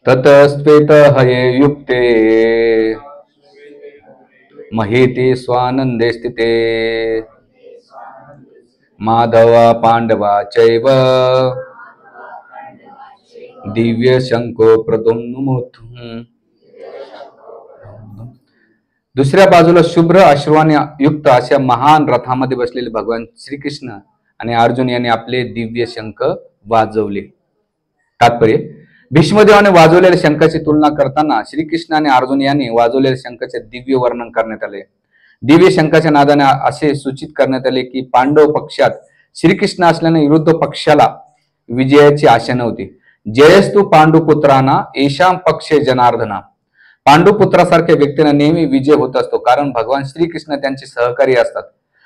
ततस्त्वेत हये युक्ते महीति स्वानंदे स्थिते माधवा पांडवा चैव दिव्य शंको प्रद्युम्नमुथ. दुसऱ्या बाजूला शुभ्र अश्वाने युक्त अशा महान रथामध्ये बसलेले भगवान श्रीकृष्ण आणि अर्जुन यांनी आपले दिव्य शंख वाजवले. तात्पर्य, भीष्मदेवाने वाजवलेल्या शंखाची तुलना करताना श्रीकृष्ण आणि अर्जुन यांनी वाजवलेल्या शंखाचे दिव्य वर्णन करण्यात आले. दिव्य शंखाच्या नादाने असे सूचित करण्यात आले की पांडव पक्षात श्रीकृष्ण असल्याने विरुद्ध पक्षाला विजयाची आशा नव्हती. जयस्तु पांडुपुत्रांना येशाम पक्षे जनार्दना. पांडुपुत्रासारख्या व्यक्तींना नेहमी विजय होत असतो, कारण भगवान श्रीकृष्ण त्यांचे सहकारी असतात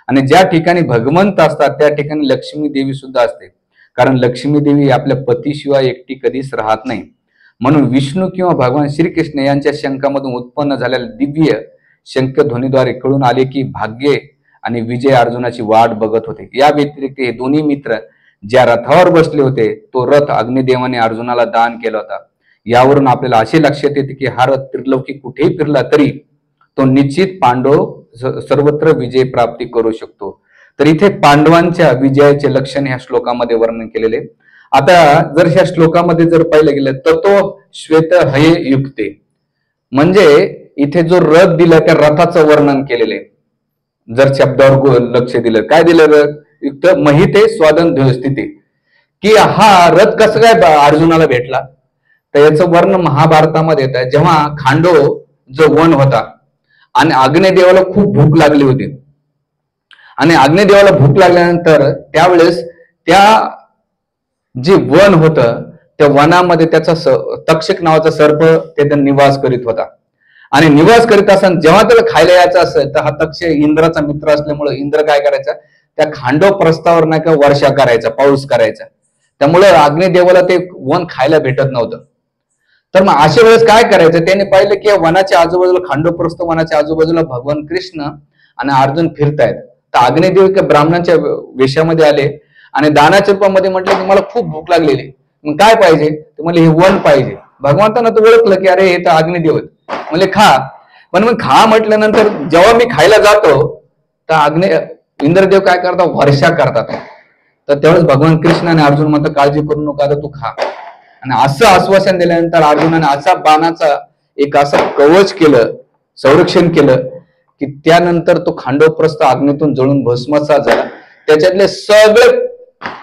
आणि ज्या ठिकाणी भगवंत असतात त्या ठिकाणी लक्ष्मी देवी सुद्धा असते, कारण लक्ष्मी देवी आपल्या पतीशिवाय एकटी कधीच राहत नाही. म्हणून विष्णू किंवा भगवान श्रीकृष्ण यांच्या शंखामधून उत्पन्न झालेल्या दिव्य शंखध्वनीद्वारे कळून आले की भाग्य आणि विजय अर्जुनाची वाट बघत होते. या व्यतिरिक्त हे दोन्ही मित्र ज्या रथावर बसले होते तो रथ अग्निदेवाने अर्जुनाला दान केला होता. यावरून आपल्याला असे लक्षात येते की हा रथ त्रिलोकी कुठेही फिरला तरी तो निश्चित पांडव सर्वत्र विजय प्राप्ती करू शकतो. तर इथे पांडवांच्या विजयाचे लक्षण ह्या श्लोकामध्ये वर्णन केलेले. आता जर ह्या श्लोकामध्ये जर पाहिलं गेलं तर तो श्वेत हये युक्ते म्हणजे इथे जो रथ दिला त्या रथाचं वर्णन केलेले. जर शब्दावर लक्ष दिलं, काय दिलं? रथ युक्त महिते स्वादन स्थिती, की हा रथ कसं काय अर्जुनाला भेटला. तर याचं वर्ण महाभारतामध्ये येतं. जेव्हा खांडो जो वन होता आणि अग्निदेवाला खूप भूक लागली होती आणि अग्निदेवाला भूक लागल्यानंतर त्यावेळेस त्या जे वन होतं त्या वनामध्ये त्याचा तक्षक नावाचा सर्प तिथे निवास करीत होता आणि निवास करीत असताना जेव्हा त्याला खायला यायचं असेल तर हा तक्ष इंद्राचा मित्र असल्यामुळे इंद्र काय करायचा, त्या खांडव प्रस्थावर नाही का वर्षा करायचा, पाऊस करायचा. त्यामुळे अग्निदेवाला ते वन खायला भेटत नव्हतं. तर मग अशा वेळेस काय करायचं, त्याने पाहिलं की वनाच्या आजूबाजूला खांडोप्रस्थ वनाच्या आजूबाजूला भगवान कृष्ण आणि अर्जुन फिरतायत. तर अग्निदेव एका ब्राह्मणाच्या वेशामध्ये आले आणि दानाच्या रूपामध्ये म्हटलं की मला खूप भूक लागलेली, मग काय पाहिजे? ते म्हणले हे वन पाहिजे. भगवंतांना तर ओळखलं की अरे हे तर अग्निदेव म्हणले खा. पण मग खा म्हटल्यानंतर जेव्हा मी खायला जातो तर इंद्रदेव काय करतात, वर्षा करतात. तर त्यावेळेस भगवान कृष्ण आणि अर्जुन म्हणतात काळजी करू नका, आता तू खा. आणि असं आश्वासन दिल्यानंतर अर्जुनाने असा बाणाचा एक असं कवच केलं, संरक्षण केलं की त्यानंतर तो खांडवप्रस्थ अग्नीतून जळून भस्मसात झाला. त्याच्यातले सगळे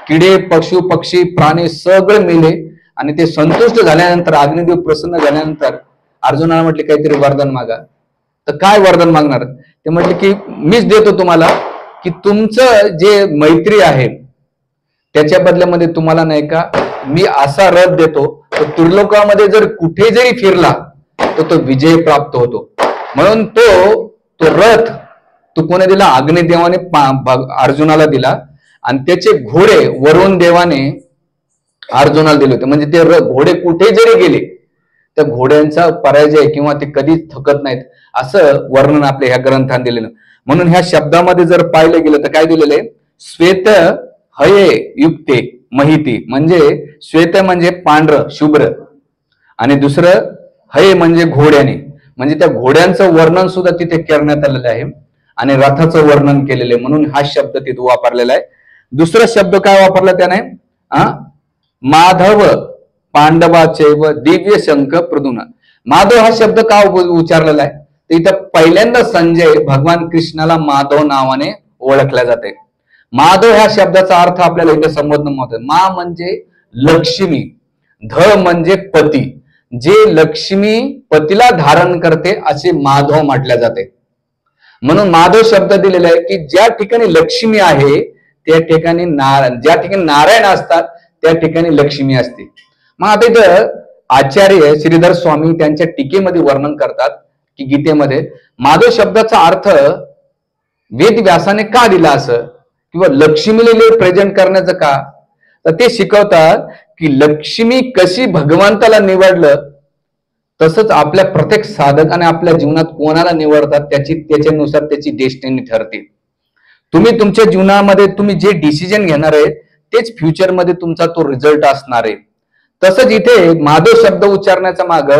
किडे पशु पक्षी प्राणी सगळे मेले आणि ते संतुष्ट झाल्यानंतर अग्निदेव प्रसन्न झाल्यानंतर अर्जुनाला म्हटले काहीतरी वरदान मागा. तर काय वरदान मागणार? ते म्हटले की मीच देतो तुम्हाला की तुमचं जे मैत्री आहे त्याच्या बदल्यामध्ये तुम्हाला नाही का मी असा रथ देतो तो त्रिलोकामध्ये जर कुठे जरी फिरला तर तो विजय प्राप्त होतो. म्हणून तो रथ तो कोणी दिला? अग्निदेवाने अर्जुनाला दिला आणि त्याचे घोडे वरुण देवाने अर्जुनाला दिले होते. म्हणजे ते घोडे कुठे जरी गेले त्या घोड्यांचा पराजय किंवा ते कधीच थकत नाहीत असं वर्णन आपल्या ह्या ग्रंथात दिलेलं. म्हणून ह्या शब्दामध्ये जर पाहिलं गेलं तर काय दिलेलं आहे? श्वेत हये युक्ते महिती, म्हणजे श्वेत म्हणजे पांढरं शुभ्र आणि दुसरं हये म्हणजे घोड्याने, म्हणजे त्या घोड्यांचं वर्णन सुद्धा तिथे करण्यात आलेलं आहे आणि रथाचं वर्णन केलेलं आहे. म्हणून हा शब्द तिथे वापरलेला आहे. दुसरा शब्द काय वापरला त्याने? माधव पांडवाचे व दिव्य शंख प्रद्युम्न. माधव हा शब्द का उच्चारलेला आहे? तर इथं पहिल्यांदा संजय भगवान कृष्णाला माधव नावाने ओळखल्या जाते. माधव ह्या शब्दाचा अर्थ आपल्याला इथे समजणं महत्वाचं. मा म्हणजे लक्ष्मी, ध म्हणजे पती, जे लक्ष्मी पतीला धारण करते असे माधव म्हटले जाते. म्हणून माधव शब्द दिलेला आहे की ज्या ठिकाणी लक्ष्मी आहे त्या ठिकाणी ज्या ठिकाणी नारायण असतात त्या ठिकाणी लक्ष्मी असते. मग आता इथं आचार्य श्रीधर स्वामी त्यांच्या टीकेमध्ये वर्णन करतात की गीतेमध्ये माधव शब्दाचा अर्थ वेद व्यासाने का दिला असं किंवा लक्ष्मीला प्रेझेंट करण्याचं का, तर ते शिकवतात की लक्ष्मी कशी भगवंताला निवडलं तसंच आपल्या प्रत्येक साधकाने आपल्या जीवनात कोणाला निवडतात त्याच्यानुसार त्याची डेस्टिनी ठरते. तुम्ही तुमच्या जीवनामध्ये तुम्ही जे डिसिजन घेणार आहे तेच फ्युचरमध्ये तुमचा तो रिझल्ट असणार आहे. तसंच इथे माधव शब्द उच्चारण्याचा माग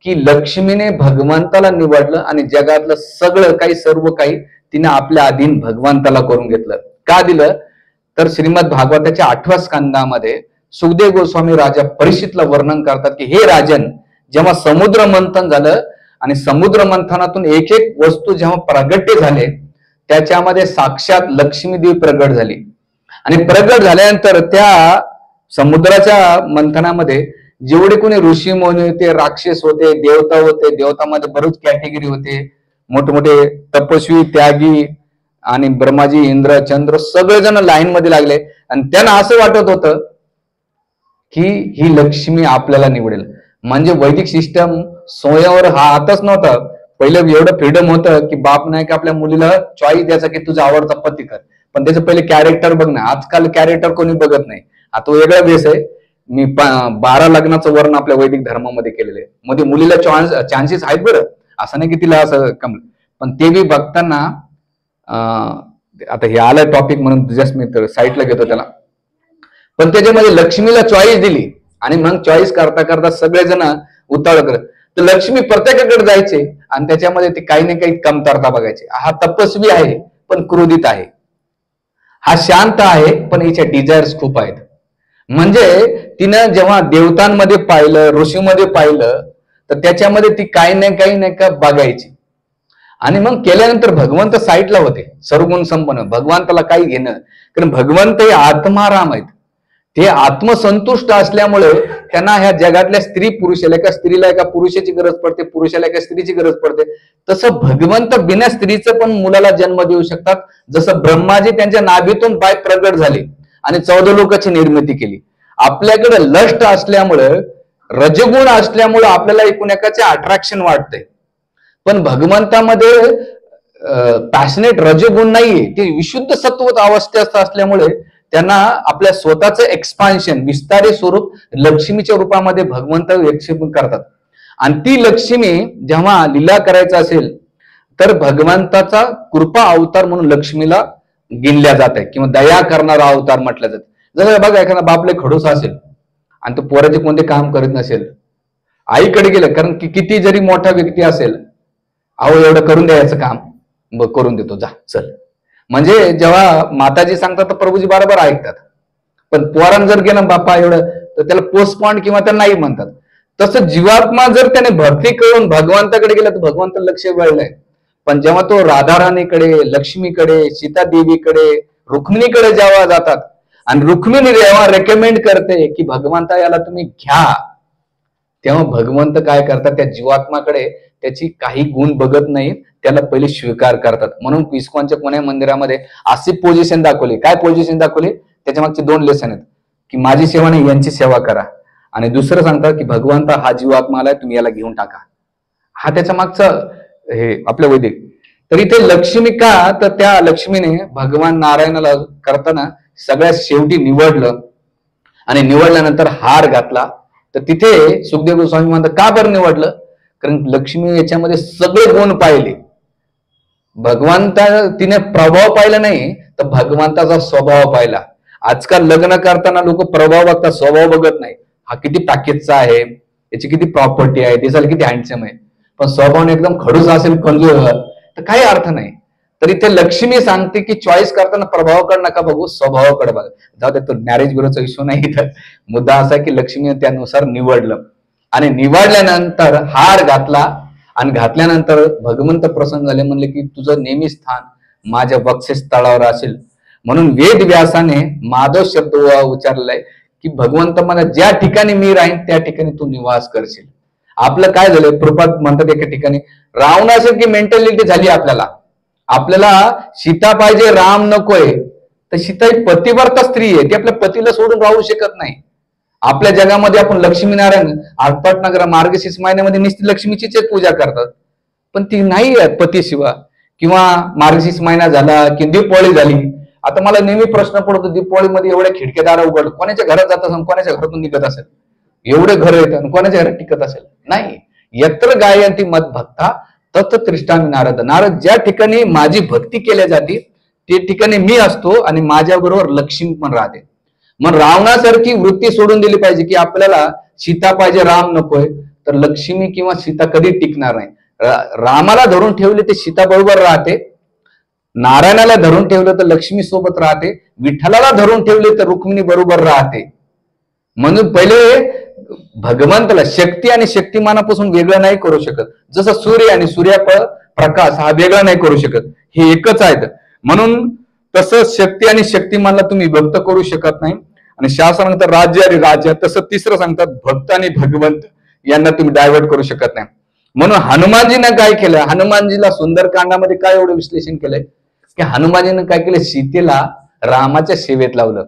की लक्ष्मीने भगवंताला निवडलं आणि जगातलं सगळं काही सर्व काही तिने आपल्या अधीन भगवंताला करून घेतलं. का दिलं तर श्रीमद भागवताच्या 8व्या स्कंदामध्ये सुखदेव गोस्वामी राजा परीक्षितला वर्णन करतात की हे राजन, जेव्हा समुद्र मंथन झालं आणि समुद्र मंथनातून एक एक वस्तू जेव्हा प्रगट्य झाले त्याच्यामध्ये साक्षात लक्ष्मीदेवी प्रगट झाली आणि प्रगट झाल्यानंतर त्या समुद्राच्या मंथनामध्ये जेवढे कोणी ऋषी मुनी होते, राक्षस होते, देवता होते, देवतामध्ये बरेच कॅटेगरी होते, मोठमोठे तपस्वी, त्यागी आणि ब्रह्माजी, इंद्र, चंद्र सगळेजण लाईन मध्ये लागले आणि त्यांना असं वाटत होतं की ही लक्ष्मी आपल्याला निवडेल. म्हणजे वैदिक सिस्टम स्वयंवर हा हातच नव्हता. पहिलं एवढं फ्रीडम होतं की बाप नाही का आपल्या मुलीला चॉईस द्यायचा की तुझा आवडता पती कर, पण त्याचं पहिले कॅरेक्टर बघ ना. आजकाल कॅरेक्टर कोणी बघत नाही. आता वेगळा बेस आहे. मी 12 लग्नाचं वर्ण आपल्या वैदिक धर्मामध्ये केलेलं आहे. मध्ये मुलीला चान्सेस आहेत बरं, असं नाही की तिला असं कम, पण ते बी बघताना आता हे आलं टॉपिक म्हणून जस्ट मी साईडला घेतो त्याला. पण त्याच्यामध्ये लक्ष्मीला चॉईस दिली आणि मग चॉईस करता करता सगळेजण उतावळ करत. तर लक्ष्मी प्रत्येकाकडे जायचे आणि त्याच्यामध्ये ते काही ना काही कमतरता बघायचे. हा तपस्वी आहे पण क्रोधित आहे, हा शांत आहे पण हिच्या डिझायर्स खूप आहेत. म्हणजे तिनं जेव्हा देवतांमध्ये पाहिलं, ऋषीमध्ये पाहिलं, तर त्याच्यामध्ये ती काही नाही का बघायची. आणि मग केल्यानंतर भगवंत साईडला होते, सर्वगुण संपन्न. भगवंताला काही घेणं, कारण भगवंत हे आत्माराम आहेत. ते आत्मसंतुष्ट असल्यामुळे त्यांना ह्या जगातल्या स्त्री पुरुषाला, एका स्त्रीला एका पुरुषाची गरज पडते, पुरुषाला एका स्त्रीची गरज पडते. तसं भगवंत बिना स्त्रीचं पण मुलाला जन्म देऊ शकतात. जसं ब्रह्माजी त्यांच्या नाभीतून बाय प्रगट झाले आणि 14 लोकांची निर्मिती केली. आपल्याकडे लष्ट असल्यामुळे, रजगुण असल्यामुळे आपल्याला एकूण एकाचे अट्रॅक्शन वाटते, पण भगवंतामध्ये पॅशनेट रजगुण नाहीये. ते विशुद्ध सत्व अवस्थेत असल्यामुळे त्यांना आपल्या स्वतःचं एक्सपान्शन, विस्तारी स्वरूप लक्ष्मीच्या रूपामध्ये भगवंत विक्षेपण करतात. आणि ती लक्ष्मी जेव्हा लीला करायचं असेल तर भगवंताचा कृपा अवतार म्हणून लक्ष्मीला गिनल्या जात आहे किंवा दया करणारा अवतार म्हटलं जातं. जसं बघा, एखादा बापले खडूस असेल आणि तो पोराचे कोणते काम करत नसेल, आईकडे गेलं, कारण की किती जरी मोठा व्यक्ती असेल, अहो एवढं करून द्यायचं काम, मग करून देतो, जा चल. म्हणजे जेव्हा माताजी सांगतात तर प्रभूजी बरोबर ऐकतात. पण पोरान जर गेलं बापा एवढं, तर त्याला पोस्टपॉइंट किंवा त्या नाही म्हणतात. तसं जीवात्मा जर त्याने भक्ती करून भगवंताकडे गेला तर भगवंत लक्ष वळलंय. पण जेव्हा तो राधाराणीकडे, लक्ष्मीकडे, सीतादेवीकडे, रुक्मिणीकडे जेव्हा जातात आणि रुक्मिणी जेव्हा रेकमेंड करते की भगवंता याला तुम्ही घ्या, तेव्हा भगवंत काय करतात, त्या जीवात्माकडे त्याची काही गुण बघत नाही, त्याला पहिले स्वीकार करतात. म्हणून इस्कॉनच्या कोण्या मंदिरामध्ये अशी पोझिशन दाखवली. काय पोझिशन दाखवली? त्याच्या मागचे 2 लेसन आहेत की माझी सेवा नाही, यांची सेवा करा. आणि दुसरं सांगतात की भगवंत हा जीवात्मा आलाय, तुम्ही याला घेऊन टाका. हा त्याच्या मागचं हे आपल्या वैदिक. तर इथे लक्ष्मी का, तर त्या लक्ष्मीने भगवान नारायणाला करताना सगळ्यात शेवटी निवडलं आणि निवडल्यानंतर हार घातला. तर तिथे सुखदेव गोस्वामी म्हणतात का बरं निवडलं? कारण लक्ष्मी याच्यामध्ये सगळे गुण पाहिले. भगवंता तिने प्रभाव पाहिला नाही, तर भगवंताचा स्वभाव पाहिला. आजकाल लग्न करताना लोक प्रभाव बघतात, स्वभाव बघत नाही. हा किती पॅकेजचा आहे, याची किती प्रॉपर्टी आहे, दिसायला किती हँडसम आहे, पण स्वभावाने एकदम खडूस असेल, कंजूर, तर काही अर्थ नाही. तर इथे लक्ष्मी सांगते की चॉईस करताना प्रभावाकडे नका बघू, स्वभावाकडे बघा. जाऊ दे, तो मॅरेज ब्युरोचा इश्यू नाही. तर मुद्दा असा की लक्ष्मीने त्यानुसार निवडलं आणि निवडल्यानंतर हार घातला आणि घातल्यानंतर भगवंत प्रसन्न झाले, म्हणले की तुझं नेहमी स्थान माझ्या वक्षस्थळावर असेल. म्हणून वेद व्यासाने माधव शब्द उच्चारलेला आहे की भगवंत मला ज्या ठिकाणी मी राहीन त्या ठिकाणी तू निवास करशील. आपलं काय झालंय, प्रपात म्हणतात एका ठिकाणी रावणासारखी मेंटॅलिटी झाली आपल्याला. आपल्याला सीता पाहिजे, राम नकोय. तर सीता एक पतिव्रता स्त्री आहे, ती आपल्या पतीला सोडून राहू शकत नाही. आपल्या जगामध्ये आपण लक्ष्मीनारायण आठपाटनगर मार्गशीर्ष महिन्यामध्ये निश्चित लक्ष्मीचीच पूजा करतात, पण ती नाही आहे पतीशिवाय. किंवा मार्गशीर्ष महिना झाला की दीपावली झाली. आता मला नेहमी प्रश्न पडतो, दीपावलीमध्ये एवढ्या खिडकेदार उघड, कोणाच्या घरात जात असेल, कोणाच्या घरातून निघत असेल, एवढे घर येतात, कोणाच्या घरात टिकत असेल? नाही. यत्र गायंती मत भक्ता तत् त्रिष्ठामी नारद. नारद, ज्या ठिकाणी माझी भक्ती केल्या जाते ते ठिकाणी मी असतो आणि माझ्या बरोबर लक्ष्मी पण राहते. मग रावणासारखी वृत्ती सोडून दिली पाहिजे की आपल्याला सीता पाहिजे, राम नकोय, तर लक्ष्मी किंवा सीता कधी टिकणार नाही. रामाला धरून ठेवले ते सीता बरोबर राहते, नारायणाला धरून ठेवलं तर लक्ष्मी सोबत राहते, विठ्ठलाला धरून ठेवले तर रुक्मिणी बरोबर राहते. म्हणून पहिले भगवंताला शक्ती आणि शक्तिमानापासून वेगळं नाही करू शकत. जसं सूर्य आणि प्रकाश हा वेगळा नाही करू शकत, हे एकच आहेत. म्हणून तसं शक्ती आणि शक्तिमानला तुम्ही व्यक्त करू शकत नाही. आणि शास्त्र सांगतात राज्य आणि राज्य, तसं तिसरं सांगतात भक्त आणि भगवंत यांना तुम्ही डायव्हर्ट करू शकत नाही. म्हणून हनुमानजीनं काय केलं, हनुमानजीला सुंदरकांडामध्ये काय एवढं विश्लेषण केलंय की हनुमानजीनं काय केलं, सीतेला रामाच्या सेवेत लावलं.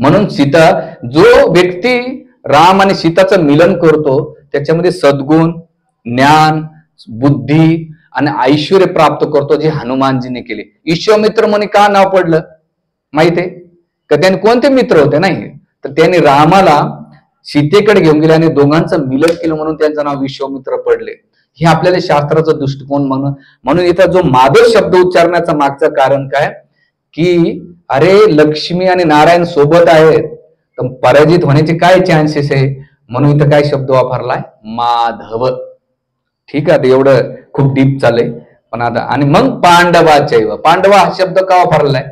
म्हणून सीता, जो व्यक्ती राम आणि सीताचं मिलन करतो त्याच्यामध्ये सद्गुण, ज्ञान, बुद्धी आणि ऐश्वर प्राप्त करतो, जे हनुमानजीने केले. विश्वामित्र म्हणे का नाव पडलं माहितीये का, त्यांनी कोणते मित्र होते नाही, तर त्यांनी रामाला सीतेकडे घेऊन गेले आणि दोघांचं मिलन केलं म्हणून त्यांचं नाव विश्वामित्र पडले. हे आपल्याला शास्त्राचा दृष्टिकोन म्हणून इथं जो माधव शब्द उच्चारण्याचं मागचं कारण काय की अरे लक्ष्मी आणि नारायण सोबत आहेत तर पराजित होण्याचे काय चान्सेस आहे, म्हणून इथं काय शब्द वापरलाय, माधव. ठीक आहे, एवढं खूप डीप चाललंय. पण आता आणि मग पांडवा हा शब्द का वापरलाय,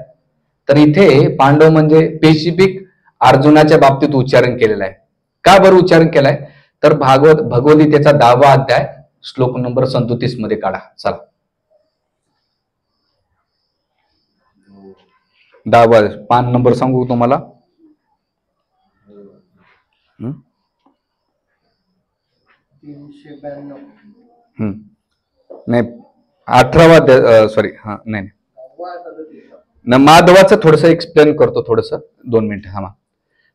तर इथे पांडव म्हणजे स्पेसिफिक अर्जुनाच्या बाबतीत उच्चारण केलेलं आहे. का बरं उच्चारण केलाय, तर भगवद्गीतेचा 10वा अध्याय श्लोक नंबर 37 मध्ये काढा. चला 10वा पान नंबर सांगू तुम्हाला. नाही 18वा सॉरी, हा नाही माधवाचं थोडस एक्सप्लेन करतो, थोडस 2 मिनिट थांबा.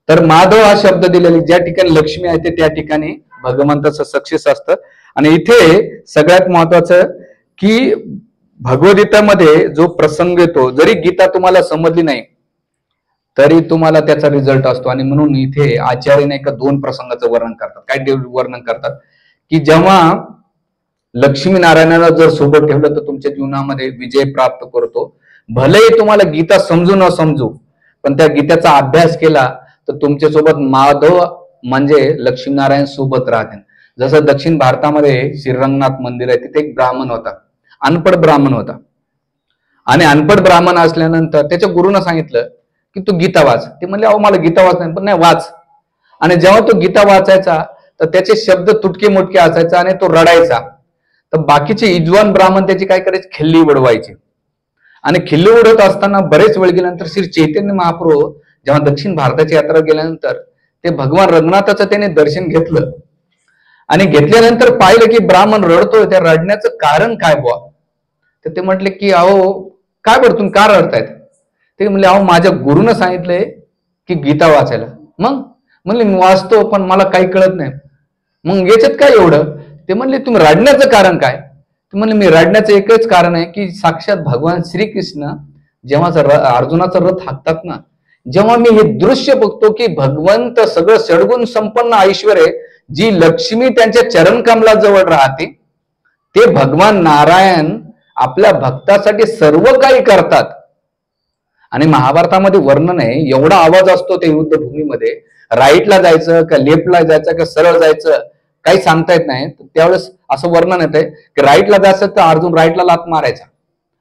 तर माधव हा शब्द दिलेला ज्या ठिकाणी लक्ष्मी आहे त्या ठिकाणी भगवंताचं सक्सेस असतं. आणि इथे सगळ्यात महत्वाचं की भगवद्गीतामध्ये जो प्रसंग येतो, जरी गीता तुम्हाला समजली नाही तरी तुम्हाला त्याचा रिझल्ट असतो. आणि म्हणून इथे आचार्याने एका 2 प्रसंगाचं वर्णन करतात. काय वर्णन करतात की जेव्हा लक्ष्मी नारायणाला जर सोबत ठेवलं तर तुमच्या जीवनामध्ये विजय प्राप्त करतो. भलेही तुम्हाला गीता समजू न समजू, पण त्या गीतेचा अभ्यास केला तर तुमच्या सोबत माधव म्हणजे लक्ष्मीनारायण सोबत राहतील. जसं दक्षिण भारतामध्ये श्रीरंगनाथ मंदिर आहे, तिथे एक ब्राह्मण होता, अनपढ ब्राह्मण होता. आणि अनपढ ब्राह्मण असल्यानंतर त्याच्या गुरुनं सांगितलं की तू गीता वाच. ते म्हणले अहो मला गीता वाच नाही, पण नाही वाच. आणि जेव्हा तो गीता वाचायचा तर त्याचे शब्द तुटके मुटके असायचा आणि तो रडायचा. तर बाकीचे इजवान ब्राह्मण त्याची काय करायचे, खिल्ली उडवायचे. आणि खिल्ली उडवत असताना बरेच वेळ गेल्यानंतर श्री चैतन्य महाप्रभू जेव्हा दक्षिण भारताची यात्रा गेल्यानंतर ते भगवान रंगनाथाचं त्याने दर्शन घेतलं. आणि घेतल्यानंतर पाहिलं की ब्राह्मण रडतोय, त्या रडण्याचं कारण काय बुवा. तर ते म्हटले की अहो काय बरं तुम्ही का रडतायत. ते म्हणले अहो माझ्या गुरुनं सांगितलंय की गीता वाचायला. मग म्हणले मी वाचतो पण मला काही कळत नाही. मग याच्यात काय एवढं. ते म्हणले तुम्ही रडण्याचं कारण काय. ते म्हणले मी रडण्याचं एकच कारण आहे की साक्षात भगवान श्रीकृष्ण जेव्हा अर्जुनाचा रथ हाकतात ना, जेव्हा मी हे दृश्य बघतो की भगवंत सगळं सडगुण संपन्न ऐश्वर आहे, जी लक्ष्मी त्यांच्या चरण कमलाजवळ राहते, ते भगवान नारायण आपल्या भक्तासाठी सर्व काही करतात. आणि महाभारतामध्ये वर्णन आहे, एवढा आवाज असतो त्या युद्धभूमीमध्ये, राईटला जायचं का लेफ्टला जायचं का सरळ जायचं काही सांगता येत नाही. त्यावेळेस असं वर्णन येतंय की राईटला जायचं तर अर्जुन राईटला लात मारायचा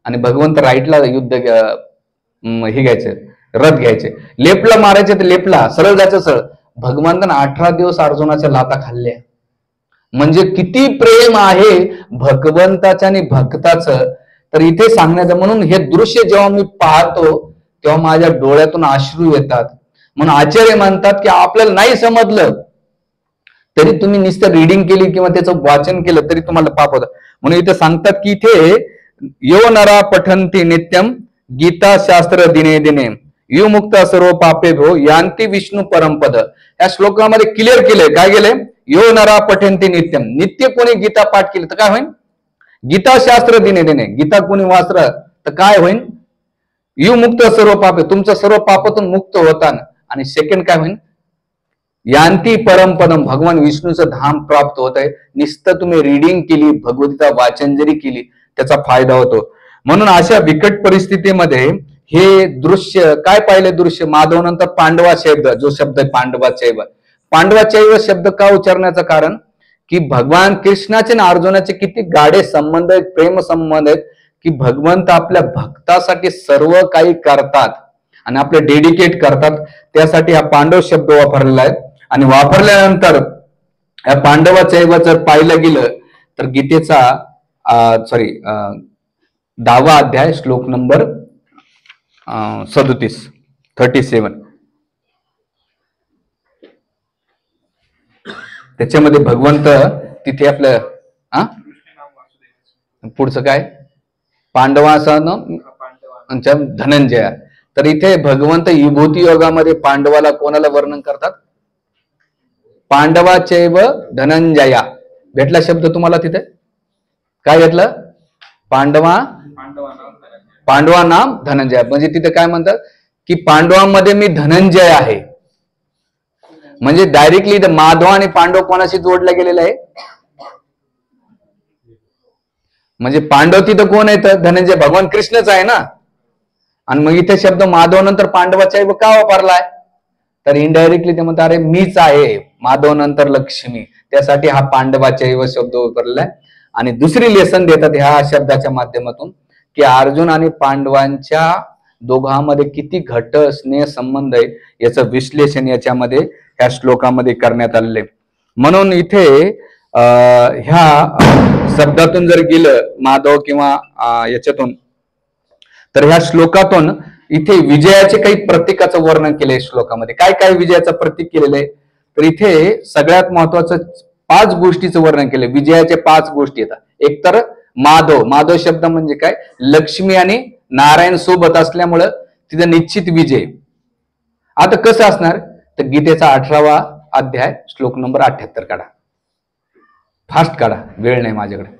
आणि भगवंत राईटला युद्ध हे घ्यायचं, रथ घ्यायचे. लेफ्टला मारायचे तर लेफ्टला, सरळ जायचं सरळ. भगवंतानं 18 दिवस अर्जुनाच्या लाता खाल्ल्या. म्हणजे किती प्रेम आहे भगवंताचं आणि भक्ताचं. तर इथे सांगण्याचं, म्हणून हे दृश्य जेव्हा मी पाहतो तेव्हा माझ्या डोळ्यातून अश्रू येतात. म्हणून आचार्य म्हणतात की आपल्याला नाही समजलं तरी तुम्ही नुसतं रिडिंग केली किंवा त्याचं वाचन केलं तरी तुम्हाला पाप होतं. म्हणून इथे सांगतात की इथे यो नरा पठंती नित्यम गीता शास्त्र दिने दिने यु मुक्त सर्व पापे भो यांती विष्णू परमपद. या श्लोकामध्ये क्लिअर केलंय काय केलंय, यो नरा पठंती नित्यम, नित्य कोणी गीता पाठ केलं तर काय होईल, गीता शास्त्र दिने दिने, गीता कोणी वाचलं तर काय होईल, यु मुक्त सर्व पापे, तुमचं सर्व पापातून मुक्त होता. आणि सेकंड काय होईल, यांती परमपदम, भगवान विष्णूचं धाम प्राप्त होत आहे. नुसतं तुम्ही रिडिंग केली, भगवद्गीता वाचन जरी केली त्याचा फायदा होतो. म्हणून अशा बिकट परिस्थितीमध्ये हे दृश्य काय पाहिले? दृश्य माधव नंतर पांडवाचैव जो शब्द आहे पांडवाचैव, पांडवाचैव शब्द का उच्चारण्याचं कारण की भगवान कृष्णाचे आणि अर्जुनाचे किती गाढे संबंध आहेत, प्रेम संबंध आहेत की भगवंत आपल्या भक्तासाठी सर्व काही करतात आणि आपले डेडिकेट करतात. त्यासाठी हा पांडव शब्द वापरलेला आहे. आणि वापरल्यानंतर या पांडवाचैव जर पाहिलं गेलं तर गीतेचा 10वा अध्याय श्लोक नंबर 37 त्याच्यामध्ये भगवंत तिथे आपलं पुढचं काय पांडवाचा धनंजया. तर इथे भगवंत विभूती योगामध्ये पांडवाला कोणाला वर्णन करतात? पांडवाचैव धनंजया भेटला शब्द तुम्हाला तिथे काय घेतलं? पांडवा नाम धनंजय. म्हणजे तिथे काय म्हणतात की पांडवांमध्ये मी धनंजय आहे. म्हणजे डायरेक्टली माधव आणि पांडव कोणाशी जोडला गेलेला आहे? म्हणजे पांडव तिथं कोण आहे? धनंजय भगवान कृष्णच आहे ना. आणि मग इथे शब्द माधव नंतर पांडवाचैव का वापरलाय? तर इनडायरेक्टली ते म्हणतात अरे मीच आहे माधव नंतर लक्ष्मी, त्यासाठी हा पांडवाचैव शब्द वापरलाय. आणि दुसरी लेसन देतात ह्या शब्दाच्या माध्यमातून की अर्जुन आणि पांडवांच्या दोघांमध्ये किती घट्ट स्नेह संबंध आहे याचं विश्लेषण याच्यामध्ये ह्या श्लोकामध्ये करण्यात आलेले. म्हणून इथे ह्या शब्दातून जर गेलं माधव किंवा याच्यातून तर ह्या श्लोकातून इथे विजयाचे काही प्रतीकाचं वर्णन केलंय. श्लोकामध्ये काय काय विजयाचं प्रतीक केलेलं आहे? तर इथे सगळ्यात महत्वाचं 5 गोष्टीचं वर्णन केलंय. विजयाचे 5 गोष्टी येतात. एक तर माधव, माधव शब्द म्हणजे काय? लक्ष्मी आणि नारायण सोबत असल्यामुळं तिथं निश्चित विजय. आता कसं असणार? तर गीतेचा 18वा अध्याय श्लोक नंबर 78 काढा, फास्ट काढा, वेळ नाही माझ्याकडे.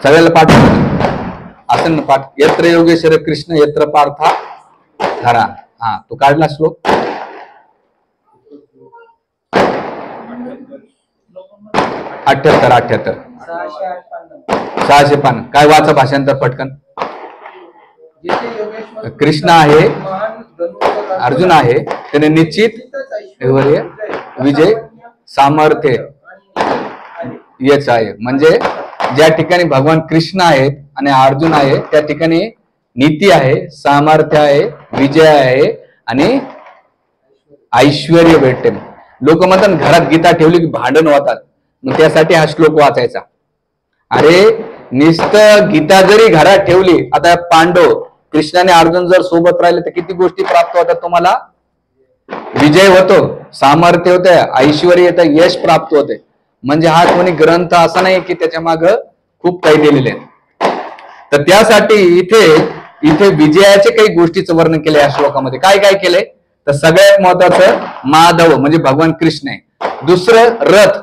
सगळ्याला पाठ असं ना पाठ. यत्र योगेश्वर कृष्ण यत्र पार्था धरा. हा तो काढला श्लोक 78 605. काय वाचा भाषांतर पटकन. कृष्ण आहे, अर्जुन आहे, त्याने निश्चित विजय सामर्थ्य येच आहे. म्हणजे ज्या ठिकाणी भगवान कृष्ण आहेत आणि अर्जुन आहे त्या ठिकाणी नीती आहे, सामर्थ्य आहे, विजय आहे आणि ऐश्वर्य भेटते. लोक म्हणतात घरात गीता ठेवली की भांडण होतात, मग त्यासाठी हा श्लोक वाचायचा. अरे नुसतं गीता जरी घरात ठेवली, आता पांडव कृष्णाने अर्जुन जर सोबत राहिले तर किती गोष्टी प्राप्त होतात तुम्हाला? विजय होतो, सामर्थ्य होते, ऐश्वर्य येतं, यश प्राप्त होते. म्हणजे हा कोणी ग्रंथ असा नाही की त्याच्या माग खूप काही दिलेले आहे. तर त्यासाठी इथे विजयाचे काही गोष्टीचं वर्णन केलंय या श्लोकामध्ये. काय काय केलंय? तर सगळ्यात महत्वाचं माधव म्हणजे भगवान कृष्ण आहे. दुसरं रथ,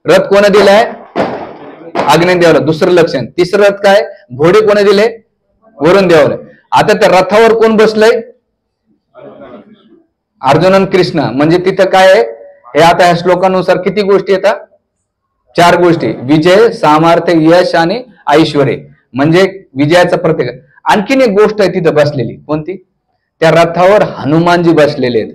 रथ कोण दिलाय? अग्नी देवाला. दुसरं लक्षण. तिसरं रथ काय? घोडे कोण दिले? वरुण देवाला. आता त्या रथावर कोण बसलंय? अर्जुन आणि कृष्ण. म्हणजे तिथं काय आहे? हे आता ह्या श्लोकानुसार किती गोष्टी येतात? 4 गोष्टी. विजय, सामर्थ्य, यश आणि ऐश्वर्य. म्हणजे विजयाचं प्रतीक. आणखीन एक गोष्ट आहे तिथं बसलेली. कोणती? त्या रथावर हनुमानजी बसलेले आहेत.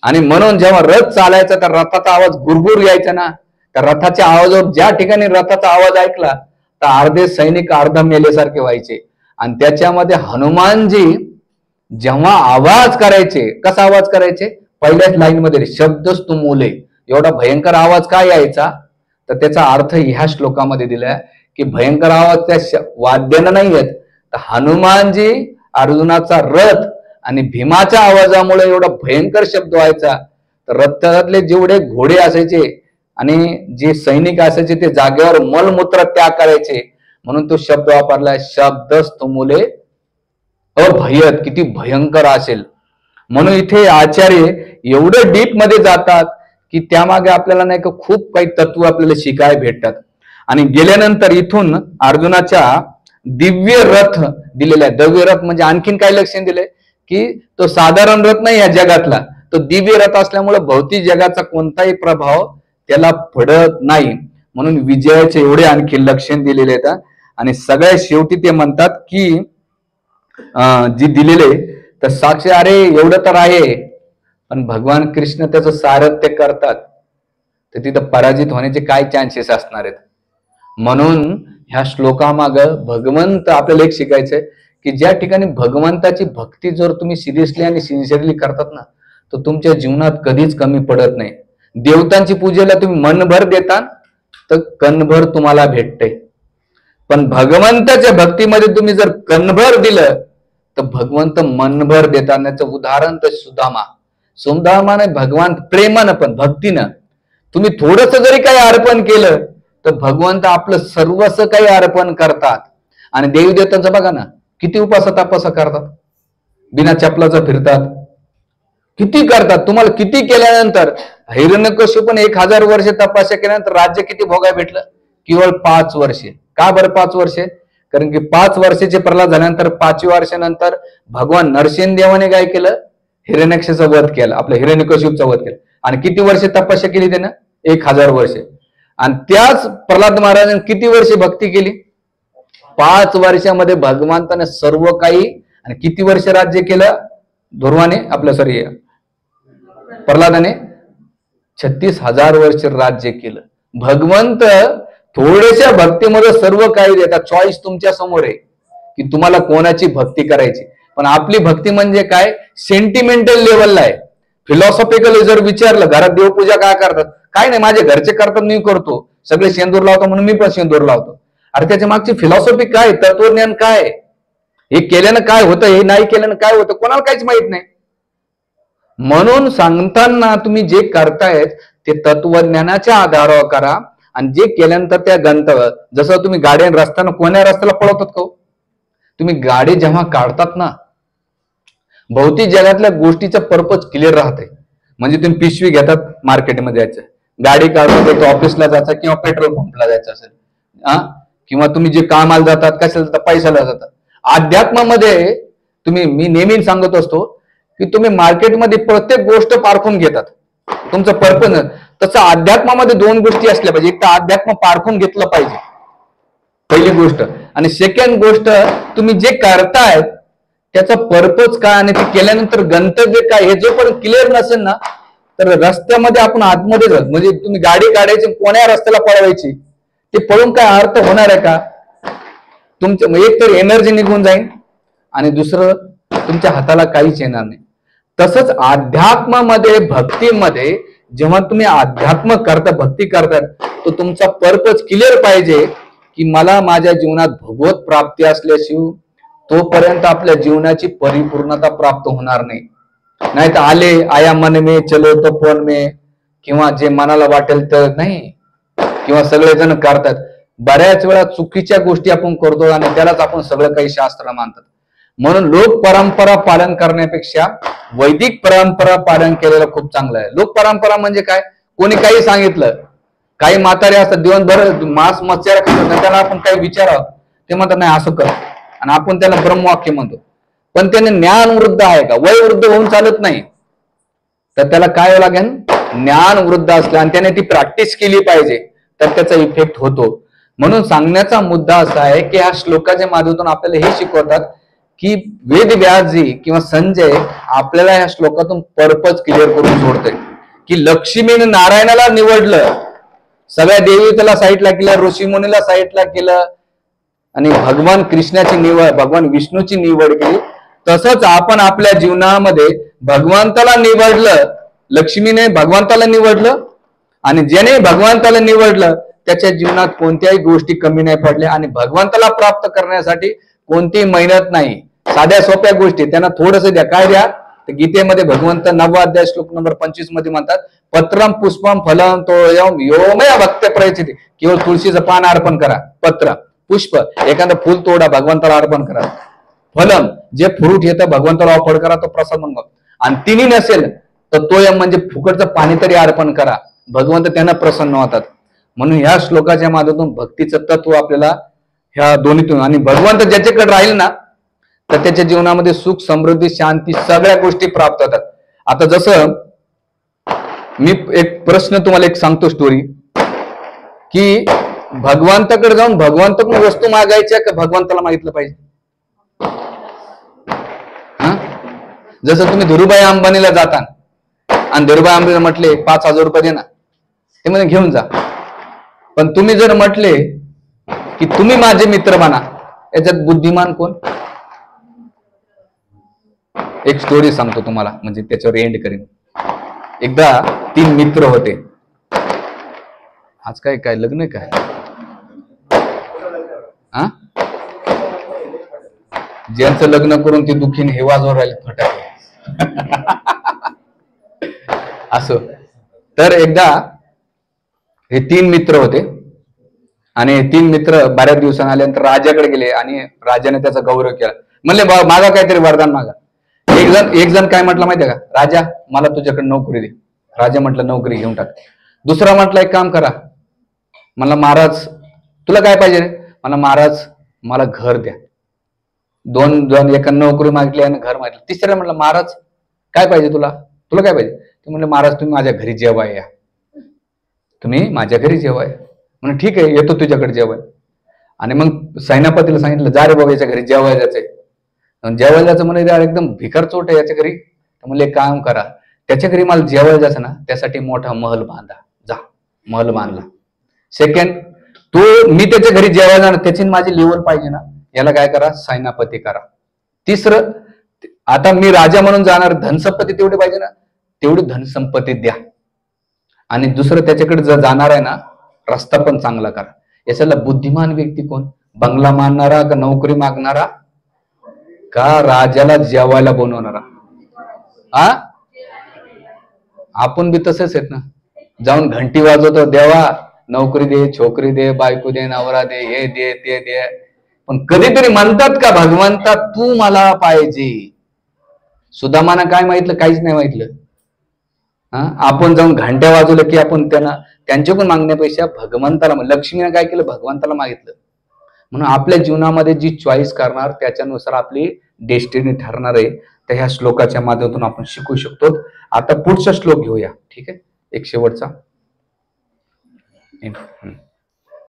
आणि म्हणून जेव्हा रथ चालायचा तर रथाचा आवाज गुरगुर यायचा ना. त्या रथाच्या आवाजावर ज्या ठिकाणी रथाचा आवाज ऐकला तर अर्धे सैनिक अर्धा मेल्यासारखे व्हायचे. आणि त्याच्यामध्ये हनुमानजी जेव्हा आवाज करायचे, कसा आवाज करायचे? पहिल्याच लाईन मध्ये शब्दच तुमोले, एवढा भयंकर आवाज काय यायचा? तर त्याचा अर्थ ह्या श्लोकामध्ये दिलाय की भयंकर आवाज त्या वाद्यानं नाही येत, तर हनुमानजी अर्जुनाचा रथ आणि भीमाच्या आवाजामुळे एवढा भयंकर शब्द व्हायचा. तर रथातले जेवढे घोडे असायचे आणि जे सैनिक असायचे ते जागेवर मलमूत्र त्याग करायचे. म्हणून तो शब्द वापरलाय, शब्दच तुमुले अभयत. किती भयंकर असेल. म्हणून इथे आचार्य एवढं डीप मध्ये जातात की त्यामागे आपल्याला नाही का खूप काही तत्व आपल्याला शिकायला भेटतात. आणि गेल्यानंतर इथून अर्जुनाच्या दिव्य रथ दिलेला आहे. दिव्य रथ म्हणजे आणखीन काय लक्षण दिलंय की तो साधारण रथ नाही या जगातला, तो दिव्य रथ असल्यामुळे भौतिक जगाचा कोणताही प्रभाव त्याला पडत नाही. म्हणून विजयाचे एवढे आणखी लक्षण दिलेले आहेत. आणि सगळ्यात शेवटी ते म्हणतात की जी दिलेले, तर साक्ष अरे एवढं तर आहे, पण भगवान कृष्ण त्याचं सारथ्य करतात, तर तिथं पराजित होण्याचे काय चान्सेस असणार आहेत. म्हणून ह्या श्लोकामाग भगवंत आपल्याला एक शिकायचंय की ज्या ठिकाणी भगवंताची भक्ती जर तुम्ही सिरियसली आणि सिन्सिअरली करतात ना, तर तुमच्या जीवनात कधीच कमी पडत नाही. देवतांची पूजेला तुम्ही मनभर देता तर कणभर तुम्हाला भेटतंय, पण भगवंताच्या भक्तीमध्ये तुम्ही जर कणभर दिलं तर भगवंत मनभर देतानाचं उदाहरण तर सुदामाने भगवान प्रेमानं पण भक्तीनं तुम्ही थोडस जरी काही अर्पण केलं तर भगवंत आपलं सर्वस्व काही अर्पण करतात. आणि देवी देवतांचं बघा ना, किती उपास तापास करतात, बिना चपलाचं फिरतात, किती करतात. तुम्हाला किती केल्यानंतर हिरण्यकशिपू पण 1000 वर्षे तपस्या केल्यानंतर राज्य किती भोगाय भेटलं? केवळ 5 वर्षे. का बरं 5 वर्षे? कारण की 5 वर्षाचे प्रल्हाद झाल्यानंतर 5व्या वर्षानंतर भगवान नरसिंहदेवाने काय केलं? हिरण्याक्षाचा वध केला, आपल्या हिरण्यकशिपूचा वध केला. आणि किती वर्षे तपस्या केली त्यानं? 1000 वर्षे. आणि त्याच प्रल्हाद महाराजांनी किती वर्षे भक्ती केली? 5 वर्षामध्ये भगवंताने सर्व काही. आणि किती वर्ष राज्य केलं ध्रुवाने, आपलं सॉरी प्रल्हादाने? 36,000 वर्ष राज्य केलं. भगवंत थोड्याशा भक्तीमध्ये सर्व काही देतात. चॉईस तुमच्या समोर आहे की तुम्हाला कोणाची भक्ती करायची. पण आपली भक्ती म्हणजे काय? सेंटिमेंटल लेवलला आहे. फिलॉसॉफिकली जर विचारलं, घरात देवपूजा काय करतात? काय नाही, माझे घरचे करतात मी करतो, सगळे शेंदूर लावतो म्हणून मी पण शेंदूर लावतो. अरे त्याच्या मागची फिलॉसॉफी काय, तत्वज्ञान काय, हे केल्यानं काय होतं, हे नाही केल्यानं काय होतं, कोणाला काहीच माहित नाही. म्हणून सांगताना तुम्ही जे करतायत ते तत्वज्ञानाच्या आधारावर करा. आणि जे केल्यानंतर त्या गंतव्य, जसं तुम्ही गाडी रस्त्यानं कोण्या रस्त्याला पळवतात का? तुम्ही गाडी जेव्हा काढतात ना, भौतिक जगातल्या गोष्टीचा पर्पज क्लिअर राहते. म्हणजे तुम्ही पिशवी घेतात, मार्केटमध्ये जायचं, गाडी काढून ऑफिसला जायचं किंवा पेट्रोल पंपला जायचं असेल, किंवा तुम्ही जे कामाला जातात, कशाला जातात, पैशाला जातात. अध्यात्मामध्ये तुम्ही, मी नेहमी सांगत असतो की तुम्ही मार्केटमध्ये प्रत्येक गोष्ट पारखून घेतात, तुमचं पर्पज. तसं अध्यात्मामध्ये 2 गोष्टी असल्या पाहिजे. एक तर अध्यात्म पारखून घेतलं पाहिजे, पहिली गोष्ट. आणि सेकंड गोष्ट, तुम्ही जे करतायत त्याचा पर्पज काय आणि ते केल्यानंतर गंतव्य काय, हे जो पण क्लिअर नसेल ना, तर रस्त्यामध्ये आपण आतमध्ये जात. म्हणजे तुम्ही गाडी काढायची, कोण्या रस्त्याला पळवायची, ते पळून काय अर्थ होणार आहे का? तुमचं एक तर एनर्जी निघून जाईल आणि दुसरं तुमच्या हाताला काहीच येणार नाही. तसंच अध्यात्मामध्ये, भक्तीमध्ये जेव्हा तुम्ही अध्यात्म करता, भक्ती करतात, तर तुमचा पर्पज क्लिअर पाहिजे की मला माझ्या जीवनात भगवत प्राप्ती असल्याशिवाय तोपर्यंत आपल्या जीवनाची परिपूर्णता प्राप्त होणार नाही. नाही तर आले आया मन में चलो तो फोन में, किंवा जे मनाला वाटेल तर नाही, किंवा सगळेजण करतात. बऱ्याच वेळा चुकीच्या गोष्टी आपण करतो आणि त्यालाच आपण सगळं काही शास्त्र मानतात. म्हणून लोक परंपरा पालन करण्यापेक्षा वैदिक परंपरा पालन केलेलं खूप चांगलं आहे. लोक परंपरा म्हणजे काय? कोणी काही सांगितलं, काही म्हातारे असतात दिवसभर मांस मच्छर खातात, त्याला आपण काही विचारावं, ते म्हणतात नाही असं कर, आणि आपण त्याला ब्रह्मवाक्य म्हणतो. पण त्याने ज्ञान वृद्ध आहे का? वय वृद्ध होऊन चालत नाही. तर त्याला काय लागेल? ज्ञान वृद्ध असलं आणि त्याने ती प्रॅक्टिस केली पाहिजे, तर त्याचा इफेक्ट होतो. म्हणून सांगण्याचा मुद्दा असा आहे की ह्या श्लोकाच्या माध्यमातून आपल्याला हे शिकवतात की वेद व्यासजी किंवा संजय आपल्याला ह्या श्लोकातून पर्पज क्लिअर करून सोडते की लक्ष्मीने नारायणाला निवडलं, सगळ्या देवी त्याला साईडला केलं, ऋषी मुनीला साईडला केलं, आणि भगवान कृष्णाची निवड, भगवान विष्णूची निवड केली. तसंच आपण आपल्या जीवनामध्ये भगवंताला निवडलं, लक्ष्मीने भगवंताला निवडलं, आणि ज्याने भगवंताला निवडलं त्याच्या जीवनात कोणत्याही गोष्टी कमी नाही पडल्या. आणि भगवंताला प्राप्त करण्यासाठी कोणतीही मेहनत नाही, साध्या सोप्या गोष्टी. त्यांना थोडस द्या. काय द्या? तर गीतेमध्ये भगवंत 9वा अध्याय श्लोक नंबर 25 मध्ये म्हणतात, पत्रम पुष्पम फलम तोयम योमया भक्त प्रयचित. केवळ तुळशीचं पान अर्पण करा, पत्र पुष्प एखादं फुल तोडा, भगवंताला अर्पण करा. फलम जे फ्रूट येतं भगवंताला ऑफर करा, तो प्रसाद म्हणून. आणि तिन्ही नसेल तर तोयम म्हणजे फुकटचं पाणी तरी अर्पण करा, भगवंत त्यांना प्रसन्न होतात. म्हणून ह्या श्लोकाच्या माध्यमातून भक्तीचं तत्व आपल्याला ह्या दोन्हीतून, आणि भगवंत ज्याच्याकडे राहील ना तर त्याच्या जीवनामध्ये सुख, समृद्धी, शांती सगळ्या गोष्टी प्राप्त होतात. आता जसं मी एक प्रश्न तुम्हाला एक सांगतो स्टोरी, की भगवंताकडे जाऊन भगवंताकडून वस्तू मागायच्या का भगवंताला मागितलं पाहिजे? जसं तुम्ही धीरूभाई अंबानीला जाता आणि धीरूभाई अंबानीला म्हटले 5,000 रुपये दे ना, ते म्हणजे घेऊन जा. पण तुम्ही जर म्हटले की तुम्ही माझे मित्र बना, याच्यात बुद्धिमान कोण? एक स्टोरी सांगतो तुम्हाला, म्हणजे त्याच्यावर एंड करेन. एकदा 3 मित्र होते. आज काय काय लग्न काय हा, ज्यांचं लग्न करून ते दुखीने हे वाजवून राहिले फटाके असो. तर एकदा हे 3 मित्र होते आणि 3 मित्र बऱ्याच दिवसांनी आल्यानंतर राजाकडे गेले आणि राजाने त्याचा गौरव केला. म्हणले मागा काहीतरी वरदान मागा. एक जण काय म्हटलं माहितीये का, राजा मला तुझ्याकडे नोकरी दे. राजा म्हटलं नोकरी घेऊन टाक. दुसरा म्हटलं एक काम करा, मला महाराज तुला काय पाहिजे रे? मला महाराज मला घर द्या. 2 जण एका नोकरी मागितली आणि घर मागितलं. तिसऱ्या म्हटलं महाराज काय पाहिजे तुला, तुला काय पाहिजे? ते म्हणले महाराज तुम्ही माझ्या घरी जेवाय या, तुम्ही माझ्या घरी जेवाय. म्हणजे ठीक आहे येतो तुझ्याकडे जेवाय. आणि मग सेनापतीला सांगितलं जा रे बाबा याच्या घरी जेवायला जायचंय. जेवायला जायचं म्हणजे एकदम भिकार चोट आहे याच्या घरी. तर म्हणले एक काम करा, त्याच्या घरी मला जेवायला जायचं ना, त्यासाठी मोठा महल बांधा. जा महल बांधला. सेकंड, मी त्याच्या घरी जेवायला जाणार, त्याची माझी लेवल पाहिजे ना, याला काय करा सेनापती करा. तिसरं, आता मी राजा म्हणून जाणार, धनसंपत्ती तेवढी पाहिजे ना, तेवढी धनसंपत्ती द्या. आणि दुसरं त्याच्याकडे जर जाणार आहे ना, रस्ता पण चांगला करा. याच्याला बुद्धिमान व्यक्ती कोण? बंगला मागणारा का नोकरी मागणारा का राजाला जेवायला बनवणारा? हा, आपण बी तसेच आहेत ना, जाऊन घंटी वाजवतो, देवा नोकरी दे, छोकरी दे, बायको दे, नवरा दे, हे दे ते दे. पण कधीतरी म्हणतात का भगवंता तू मला पाहिजे? सुदामाना काय माहितलं? काहीच नाही माहितलं. आपण जाऊन घंट्या वाजवलं की आपण त्यांच्याकडून मागण्यापेक्षा भगवंताला, लक्ष्मीने काय केलं? भगवंताला मागितलं. म्हणून आपल्या जीवनामध्ये जी चॉईस करणार त्याच्यानुसार आपली डेस्टिनी ठरणार आहे. तर ह्या श्लोकाच्या माध्यमातून आपण शिकू शकतो. आता पुढचा श्लोक घेऊया. ठीक आहे, एक शेवटचा.